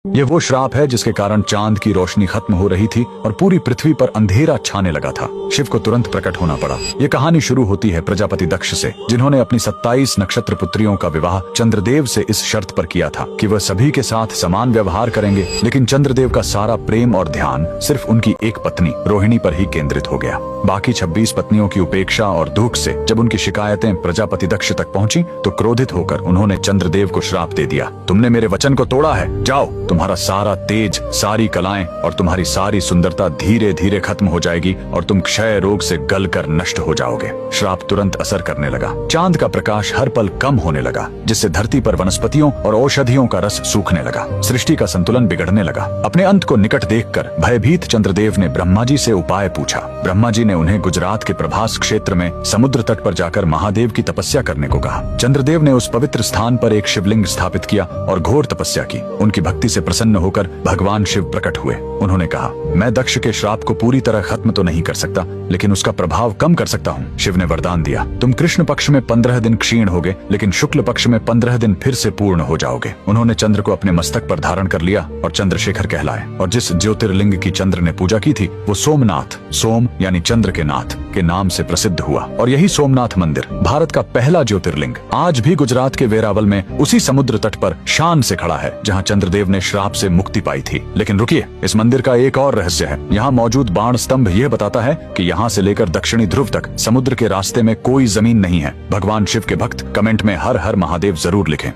ये वो श्राप है जिसके कारण चांद की रोशनी खत्म हो रही थी और पूरी पृथ्वी पर अंधेरा छाने लगा था। शिव को तुरंत प्रकट होना पड़ा। ये कहानी शुरू होती है प्रजापति दक्ष से, जिन्होंने अपनी 27 नक्षत्र पुत्रियों का विवाह चंद्रदेव से इस शर्त पर किया था कि वह सभी के साथ समान व्यवहार करेंगे। लेकिन चंद्रदेव का सारा प्रेम और ध्यान सिर्फ उनकी एक पत्नी रोहिणी पर ही केंद्रित हो गया। बाकी 26 पत्नियों की उपेक्षा और दुख से जब उनकी शिकायतें प्रजापति दक्ष तक पहुंची तो क्रोधित होकर उन्होंने चंद्रदेव को श्राप दे दिया, तुमने मेरे वचन को तोड़ा है, जाओ, तुम्हारा सारा तेज, सारी कलाएं और तुम्हारी सारी सुंदरता धीरे धीरे खत्म हो जाएगी और तुम क्षय रोग से गलकर नष्ट हो जाओगे। श्राप तुरंत असर करने लगा। चांद का प्रकाश हर पल कम होने लगा, जिससे धरती पर वनस्पतियों और औषधियों का रस सूखने लगा। सृष्टि का संतुलन बिगड़ने लगा। अपने अंत को निकट देखकर भयभीत चंद्रदेव ने ब्रह्मा जी से उपाय पूछा। ब्रह्मा जी ने उन्हें गुजरात के प्रभास क्षेत्र में समुद्र तट पर जाकर महादेव की तपस्या करने को कहा। चंद्रदेव ने उस पवित्र स्थान पर एक शिवलिंग स्थापित किया और घोर तपस्या की। उनकी भक्ति से प्रसन्न होकर भगवान शिव प्रकट हुए। उन्होंने कहा, मैं दक्ष के श्राप को पूरी तरह खत्म तो नहीं कर सकता, लेकिन उसका प्रभाव कम कर सकता हूँ। शिव ने वरदान दिया, तुम कृष्ण पक्ष में 15 दिन क्षीण होगे, लेकिन शुक्ल पक्ष में 15 दिन फिर से पूर्ण हो जाओगे। उन्होंने चंद्र को अपने मस्तक पर धारण कर लिया और चंद्रशेखर कहलाए। और जिस ज्योतिर्लिंग की चंद्र ने पूजा की थी वो सोमनाथ, सोम यानी चंद्र के नाथ के नाम से प्रसिद्ध हुआ। और यही सोमनाथ मंदिर भारत का पहला ज्योतिर्लिंग आज भी गुजरात के वेरावल में उसी समुद्र तट पर शान से खड़ा है, जहाँ चंद्रदेव ने श्राप से मुक्ति पाई थी। लेकिन रुकिए, इस मंदिर का एक और रहस्य है। यहाँ मौजूद बाण स्तंभ यह बताता है कि यहाँ से लेकर दक्षिणी ध्रुव तक समुद्र के रास्ते में कोई जमीन नहीं है। भगवान शिव के भक्त कमेंट में हर हर महादेव जरूर लिखें।